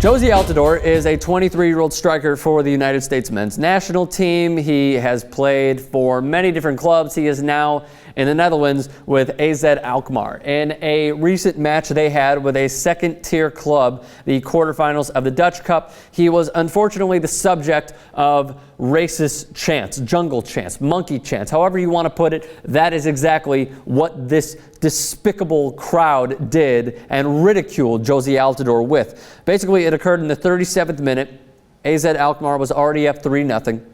Jozy Altidore is a 23-year-old striker for the United States men's national team. He has played for many different clubs. He is now in the Netherlands with AZ Alkmaar. In a recent match they had with a second-tier club, the quarterfinals of the Dutch Cup, he was unfortunately the subject of racist chants, jungle chants, monkey chants, however you want to put it. That is exactly what this despicable crowd did and ridiculed Jozy Altidore with. Basically, it occurred in the 37th minute. AZ Alkmaar was already up 3-0.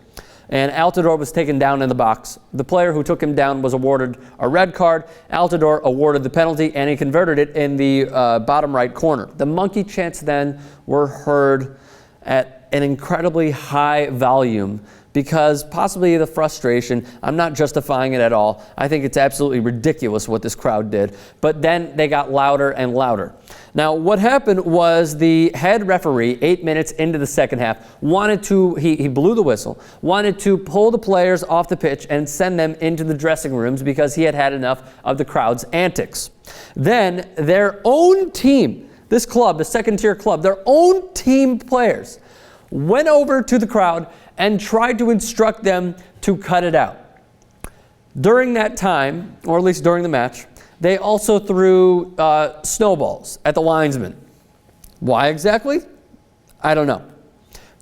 And Altidore was taken down in the box. The player who took him down was awarded a red card. Altidore awarded the penalty, and he converted it in the bottom right corner. The monkey chants then were heard at an incredibly high volume because possibly the frustration. I'm not justifying it at all. I think it's absolutely ridiculous what this crowd did. But then they got louder and louder. Now, what happened was the head referee, 8 minutes into the second half, wanted to, he blew the whistle, wanted to pull the players off the pitch and send them into the dressing rooms because he had had enough of the crowd's antics. Then their own team, this club, the second-tier club, their own team players went over to the crowd and tried to instruct them to cut it out. During that time, or at least during the match, they also threw snowballs at the linesmen. Why exactly? I don't know.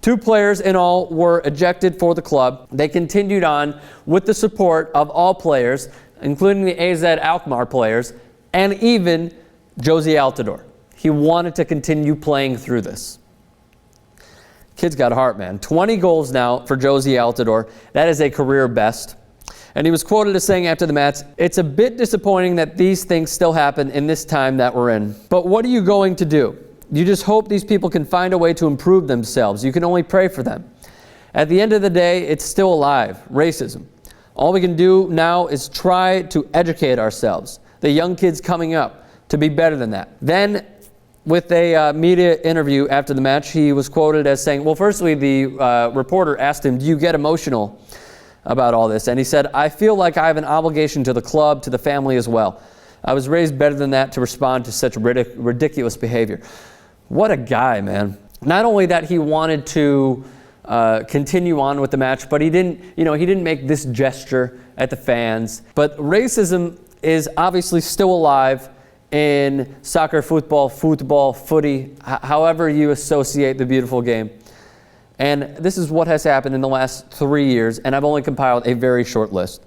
2 players in all were ejected for the club. They continued on with the support of all players, including the AZ Alkmaar players, and even Jozy Altidore. He wanted to continue playing through this. Kid's got heart, man. 20 goals now for Jozy Altidore. That is a career best. And he was quoted as saying after the match, "It's a bit disappointing that these things still happen in this time that we're in. But what are you going to do? You just hope these people can find a way to improve themselves. You can only pray for them. At the end of the day, it's still alive, racism. All we can do now is try to educate ourselves, the young kids coming up, to be better than that." Then, with a media interview after the match, he was quoted as saying, well, firstly, the reporter asked him, "Do you get emotional about all this?" And he said, "I feel like I have an obligation to the club, to the family as well. I was raised better than that to respond to such ridiculous behavior." What a guy, man. Not only that he wanted to continue on with the match, but he didn't make this gesture at the fans. But racism is obviously still alive in soccer, football, footy, however you associate the beautiful game. And this is what has happened in the last 3 years, and I've only compiled a very short list.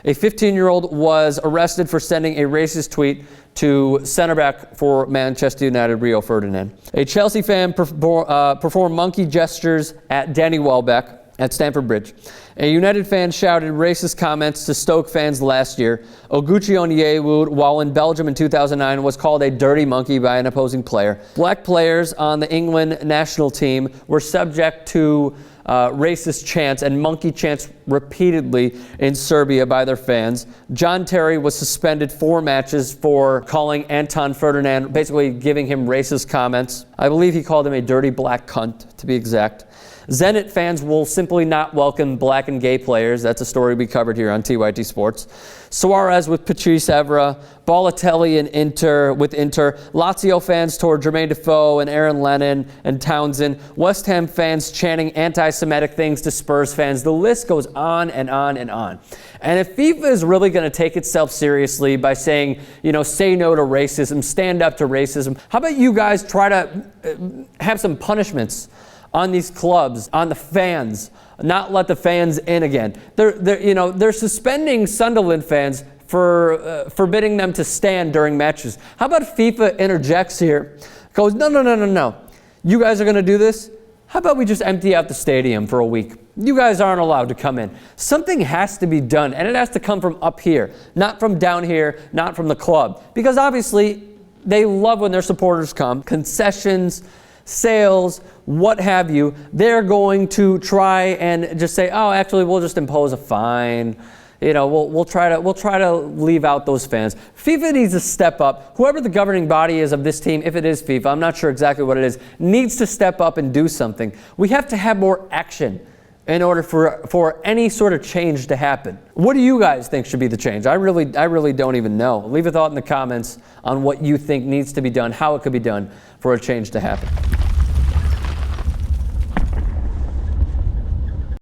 A 15-year-old was arrested for sending a racist tweet to center back for Manchester United, Rio Ferdinand. A Chelsea fan performed monkey gestures at Danny Welbeck at Stamford Bridge. A United fan shouted racist comments to Stoke fans last year. Oguchi Onyewu, while in Belgium in 2009, was called a dirty monkey by an opposing player. Black players on the England national team were subject to racist chants and monkey chants repeatedly in Serbia by their fans. John Terry was suspended 4 matches for calling Anton Ferdinand, basically giving him racist comments. I believe he called him a dirty black cunt, to be exact. Zenit fans will simply not welcome black and gay players. That's a story we covered here on TYT Sports. Suarez with Patrice Evra, Balotelli and Inter. Lazio fans toward Jermaine Defoe and Aaron Lennon and Townsend. West Ham fans chanting anti-Semitic things to Spurs fans. The list goes on and on and on. And if FIFA is really going to take itself seriously by saying, say no to racism, stand up to racism, how about you guys try to have some punishments on these clubs, on the fans, not let the fans in again. They're suspending Sunderland fans for forbidding them to stand during matches. How about FIFA interjects here, goes, no. You guys are going to do this? How about we just empty out the stadium for a week? You guys aren't allowed to come in. Something has to be done, and it has to come from up here, not from down here, not from the club. Because obviously, they love when their supporters come. Concessions, sales, what have you, they're going to try and just say, oh, actually, we'll just impose a fine. We'll try to leave out those fans. FIFA needs to step up. Whoever the governing body is of this team, if it is FIFA, I'm not sure exactly what it is, needs to step up and do something. We have to have more action in order for any sort of change to happen. What do you guys think should be the change? I really don't even know. Leave a thought in the comments on what you think needs to be done, how it could be done for a change to happen.